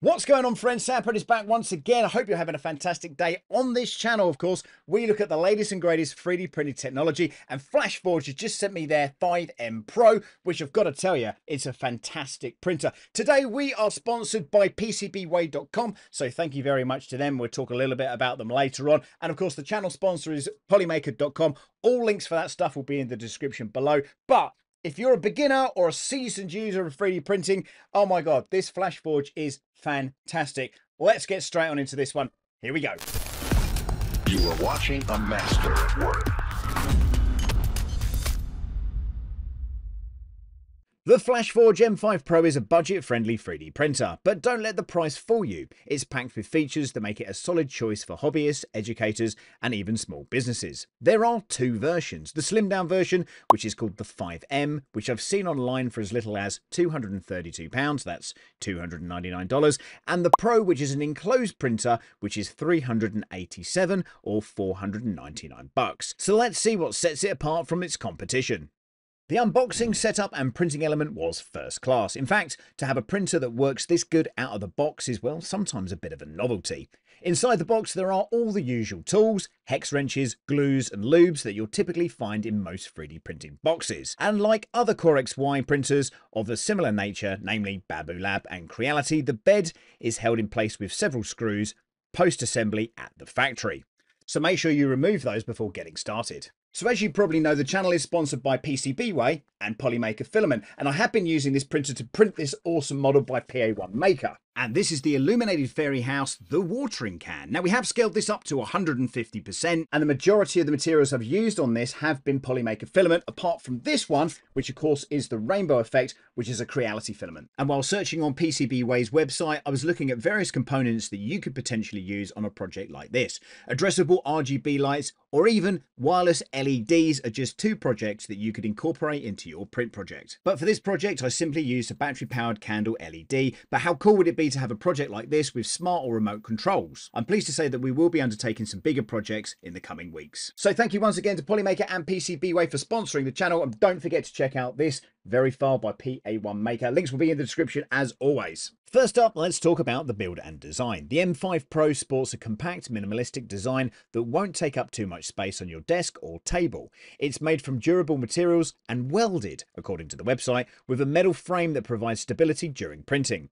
What's going on, friends? Sanford is back once again. I hope you're having a fantastic day. On this channel, of course, we look at the latest and greatest 3D printing technology, and Flashforge has just sent me their 5M Pro, which I've got to tell you, it's a fantastic printer. Today, we are sponsored by PCBWay.com, so thank you very much to them. We'll talk a little bit about them later on. And of course, the channel sponsor is Polymaker.com. All links for that stuff will be in the description below. But if you're a beginner or a seasoned user of 3D printing, oh my God, this Flashforge is fantastic. Let's get straight on into this one. Here we go. You are watching a master at work. The Flashforge M5 Pro is a budget-friendly 3D printer, but don't let the price fool you. It's packed with features that make it a solid choice for hobbyists, educators, and even small businesses. There are two versions. The slimmed-down version, which is called the 5M, which I've seen online for as little as £232, that's $299, and the Pro, which is an enclosed printer, which is $387 or $499. So let's see what sets it apart from its competition. The unboxing, setup and printing element was first class. In fact, to have a printer that works this good out of the box is, well, sometimes a bit of a novelty. Inside the box there are all the usual tools, hex wrenches, glues and lubes that you'll typically find in most 3D printing boxes. And like other CoreXY printers of a similar nature, namely Babu Lab and Creality, the bed is held in place with several screws post-assembly at the factory. So make sure you remove those before getting started. So as you probably know, the channel is sponsored by PCBWay and Polymaker Filament, and I have been using this printer to print this awesome model by PA1 Maker. And this is the illuminated fairy house, the watering can. Now we have scaled this up to 150%, and the majority of the materials I've used on this have been Polymaker Filament, apart from this one, which of course is the Rainbow Effect, which is a Creality filament. And while searching on PCBWay's website, I was looking at various components that you could potentially use on a project like this. Addressable RGB lights, or even wireless LEDs are just two projects that you could incorporate into your print project. But for this project, I simply used a battery-powered candle LED, but how cool would it be to have a project like this with smart or remote controls? I'm pleased to say that we will be undertaking some bigger projects in the coming weeks. So thank you once again to Polymaker and PCBWay for sponsoring the channel, and don't forget to check out this very file by PA1 Maker. Links will be in the description as always. First up, let's talk about the build and design. The M5 Pro sports a compact, minimalistic design that won't take up too much space on your desk or table. It's made from durable materials and welded, according to the website, with a metal frame that provides stability during printing.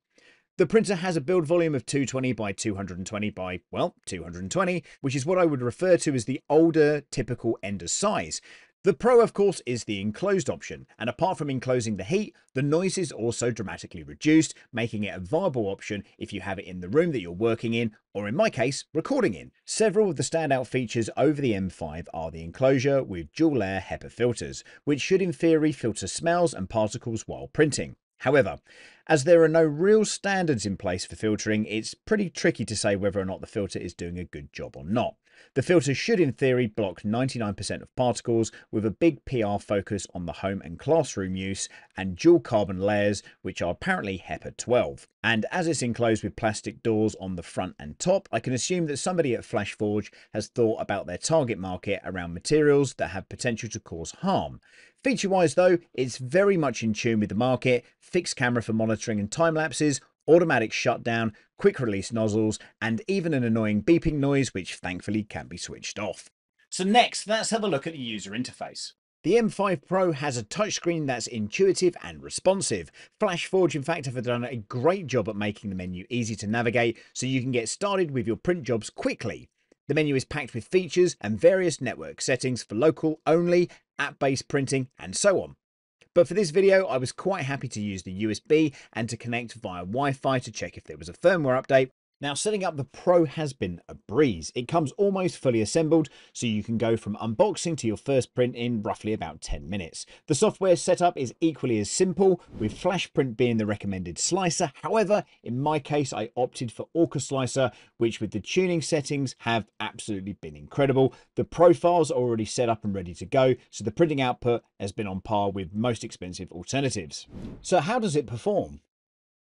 The printer has a build volume of 220 by 220 by, well, 220, which is what I would refer to as the older typical Ender size. The Pro, of course, is the enclosed option, and apart from enclosing the heat, the noise is also dramatically reduced, making it a viable option if you have it in the room that you're working in, or in my case, recording in. Several of the standout features over the M5 are the enclosure with dual layer HEPA filters, which should in theory filter smells and particles while printing. However, as there are no real standards in place for filtering, it's pretty tricky to say whether or not the filter is doing a good job or not. The filter should in theory block 99% of particles, with a big PR focus on the home and classroom use, and dual carbon layers, which are apparently HEPA 12. And as it's enclosed with plastic doors on the front and top, I can assume that somebody at Flashforge has thought about their target market around materials that have potential to cause harm. Feature-wise though, it's very much in tune with the market: fixed camera for monitoring and time lapses, automatic shutdown, quick release nozzles, and even an annoying beeping noise, which thankfully can be switched off. So next, let's have a look at the user interface. The M5 Pro has a touchscreen that's intuitive and responsive. Flashforge, in fact, have done a great job at making the menu easy to navigate so you can get started with your print jobs quickly. The menu is packed with features and various network settings for local only, app-based printing, and so on. But for this video, I was quite happy to use the USB and to connect via Wi-Fi to check if there was a firmware update. Now, setting up the Pro has been a breeze. It comes almost fully assembled, so you can go from unboxing to your first print in roughly about 10 minutes. The software setup is equally as simple, with FlashPrint being the recommended slicer. However, in my case, I opted for Orca Slicer, which with the tuning settings have absolutely been incredible. The profiles are already set up and ready to go, so the printing output has been on par with most expensive alternatives. So how does it perform?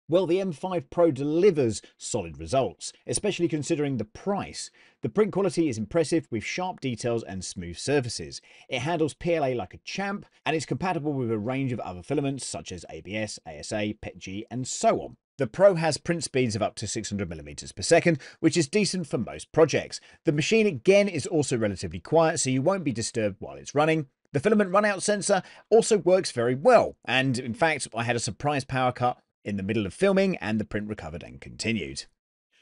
Well, the M5 Pro delivers solid results, especially considering the price. The print quality is impressive with sharp details and smooth surfaces. It handles PLA like a champ, and is compatible with a range of other filaments such as ABS, ASA, PETG, and so on. The Pro has print speeds of up to 600mm per second, which is decent for most projects. The machine again is also relatively quiet, so you won't be disturbed while it's running. The filament runout sensor also works very well, and in fact I had a surprise power cut in the middle of filming and the print recovered and continued.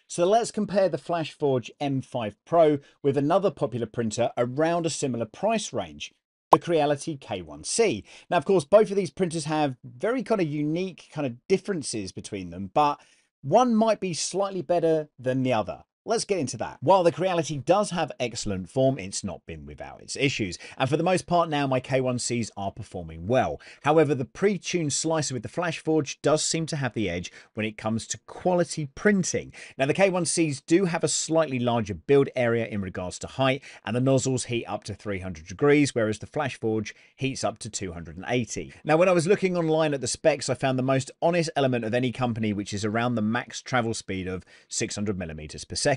So let's compare the Flashforge M5 Pro with another popular printer around a similar price range, the CoreXY K1C. Now, of course, both of these printers have very kind of unique kind of differences between them, but one might be slightly better than the other. Let's get into that. While the CoreXY does have excellent form, it's not been without its issues. And for the most part now, my K1Cs are performing well. However, the pre-tuned slicer with the Flashforge does seem to have the edge when it comes to quality printing. Now, the K1Cs do have a slightly larger build area in regards to height, and the nozzles heat up to 300 degrees, whereas the Flashforge heats up to 280. Now, when I was looking online at the specs, I found the most honest element of any company, which is around the max travel speed of 600mm per second.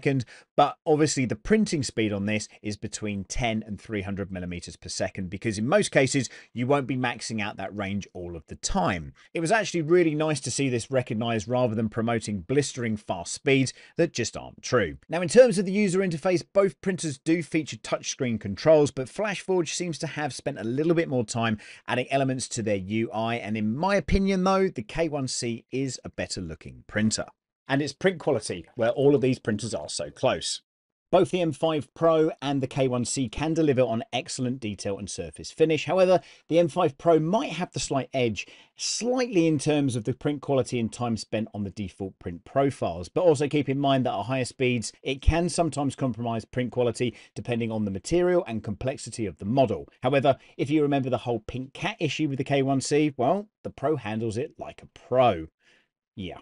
But obviously the printing speed on this is between 10 and 300mm per second, because in most cases you won't be maxing out that range all of the time. It was actually really nice to see this recognized rather than promoting blistering fast speeds that just aren't true. Now, in terms of the user interface, both printers do feature touchscreen controls, but Flashforge seems to have spent a little bit more time adding elements to their UI, and in my opinion though, the K1C is a better looking printer. And its print quality, where all of these printers are so close. Both the M5 Pro and the K1C can deliver on excellent detail and surface finish. However, the M5 Pro might have the slight edge, slightly in terms of the print quality and time spent on the default print profiles. But also keep in mind that at higher speeds, it can sometimes compromise print quality depending on the material and complexity of the model. However, if you remember the whole pink cat issue with the K1C, well, the Pro handles it like a pro. Yeah.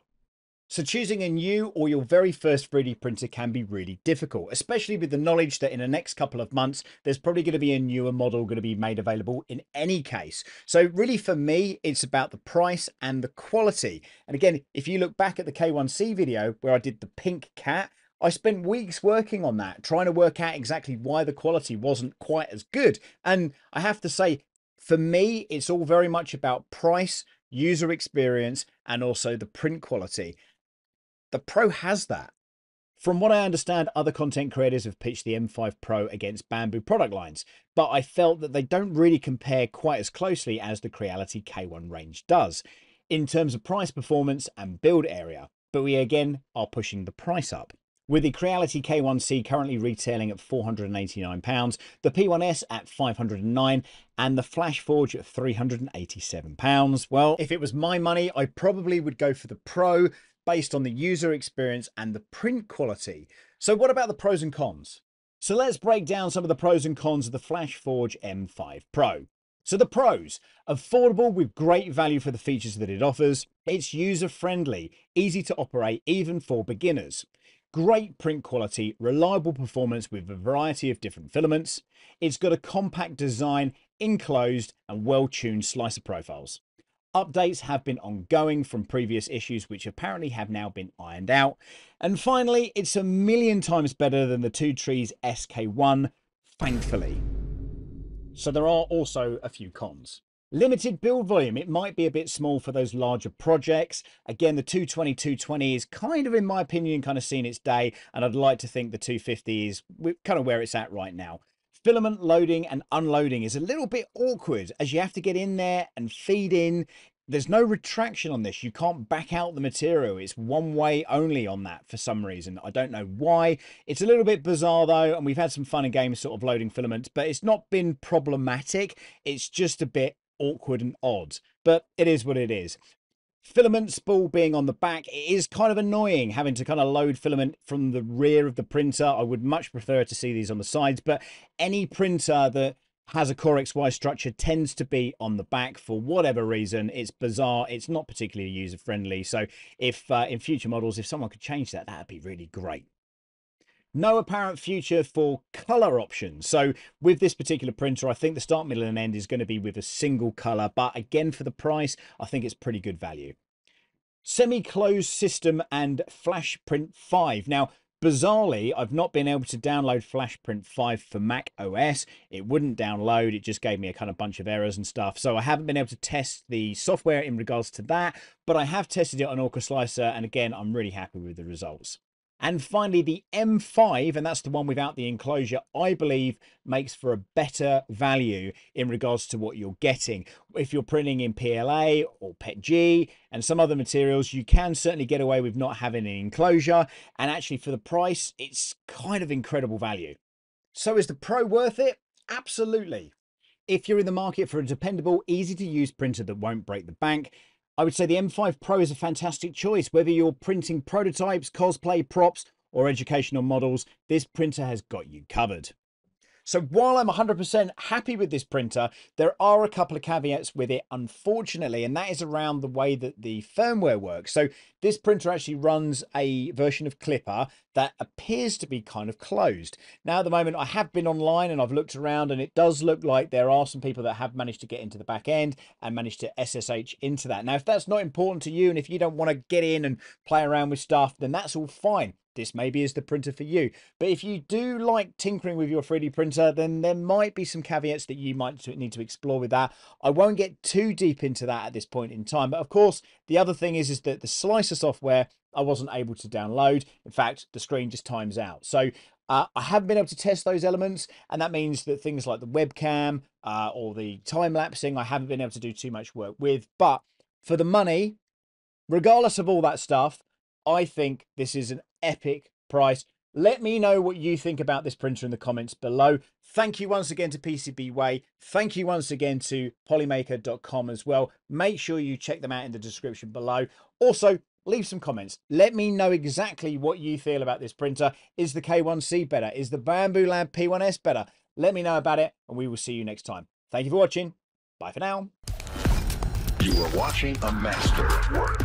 So choosing a new or your very first 3D printer can be really difficult, especially with the knowledge that in the next couple of months, there's probably going to be a newer model going to be made available in any case. So really for me, it's about the price and the quality. And again, if you look back at the K1C video where I did the pink cat, I spent weeks working on that, trying to work out exactly why the quality wasn't quite as good. And I have to say, for me, it's all very much about price, user experience, and also the print quality. The Pro has that. From what I understand, other content creators have pitched the M5 Pro against Bamboo product lines, but I felt that they don't really compare quite as closely as the CoreXY K1 range does, in terms of price, performance, and build area. But we again are pushing the price up. With the CoreXY K1C currently retailing at £489, the P1S at £509, and the Flashforge at £387. Well, if it was my money, I probably would go for the Pro, based on the user experience and the print quality. So what about the pros and cons? So let's break down some of the pros and cons of the Flashforge M5 Pro. So the pros: affordable with great value for the features that it offers. It's user friendly, easy to operate even for beginners. Great print quality, reliable performance with a variety of different filaments. It's got a compact design, enclosed and well-tuned slicer profiles. Updates have been ongoing from previous issues, which apparently have now been ironed out. And finally, it's a million times better than the Two Trees SK1, thankfully. So there are also a few cons. Limited build volume. It might be a bit small for those larger projects. Again, the 220 is kind of, in my opinion, kind of seen its day, and I'd like to think the 250 is kind of where it's at right now. Filament loading and unloading is a little bit awkward, as you have to get in there and feed in. There's no retraction on this. You can't back out the material. It's one way only on that for some reason. I don't know why. It's a little bit bizarre though, and we've had some fun and games sort of loading filaments, but it's not been problematic. It's just a bit awkward and odd, but it is what it is. Filament spool being on the back, it is kind of annoying having to kind of load filament from the rear of the printer. I would much prefer to see these on the sides, but any printer that has a CoreXY structure tends to be on the back for whatever reason. It's bizarre. It's not particularly user friendly. So if in future models, if someone could change that, that'd be really great. No apparent future for color options. So with this particular printer, I think the start, middle and end is going to be with a single color, but again, for the price, I think it's pretty good value. Semi-closed system and Flash Print 5. Now, Bizarrely, I've not been able to download Flashprint 5 for Mac OS. It wouldn't download. It just gave me a kind of bunch of errors and stuff. So I haven't been able to test the software in regards to that, but I have tested it on Orca Slicer. And again, I'm really happy with the results. And finally, the M5, and that's the one without the enclosure, I believe makes for a better value in regards to what you're getting. If you're printing in PLA or PETG and some other materials, you can certainly get away with not having an enclosure. And actually, for the price, it's kind of incredible value. So is the Pro worth it? Absolutely. If you're in the market for a dependable, easy to use printer that won't break the bank, I would say the M5 Pro is a fantastic choice. Whether you're printing prototypes, cosplay, props, or educational models, this printer has got you covered. So while I'm 100% happy with this printer, there are a couple of caveats with it, unfortunately, and that is around the way that the firmware works. So this printer actually runs a version of Clipper that appears to be kind of closed. Now, at the moment, I have been online and I've looked around, and it does look like there are some people that have managed to get into the back end and managed to SSH into that. Now, if that's not important to you, and if you don't want to get in and play around with stuff, then that's all fine. This maybe is the printer for you. But if you do like tinkering with your 3D printer, then there might be some caveats that you might need to explore with that. I won't get too deep into that at this point in time. But of course, the other thing is that the slicer software, I wasn't able to download. In fact, the screen just times out. So I haven't been able to test those elements. And that means that things like the webcam or the time lapsing, I haven't been able to do too much work with. But for the money, regardless of all that stuff, I think this is an epic price. Let me know what you think about this printer in the comments below. Thank you once again to PCBWay. Thank you once again to polymaker.com as well. Make sure you check them out in the description below. Also, leave some comments. Let me know exactly what you feel about this printer. Is the K1C better? Is the Bambu Lab P1S better? Let me know about it, and we will see you next time. Thank you for watching. Bye for now. You are watching a master at work.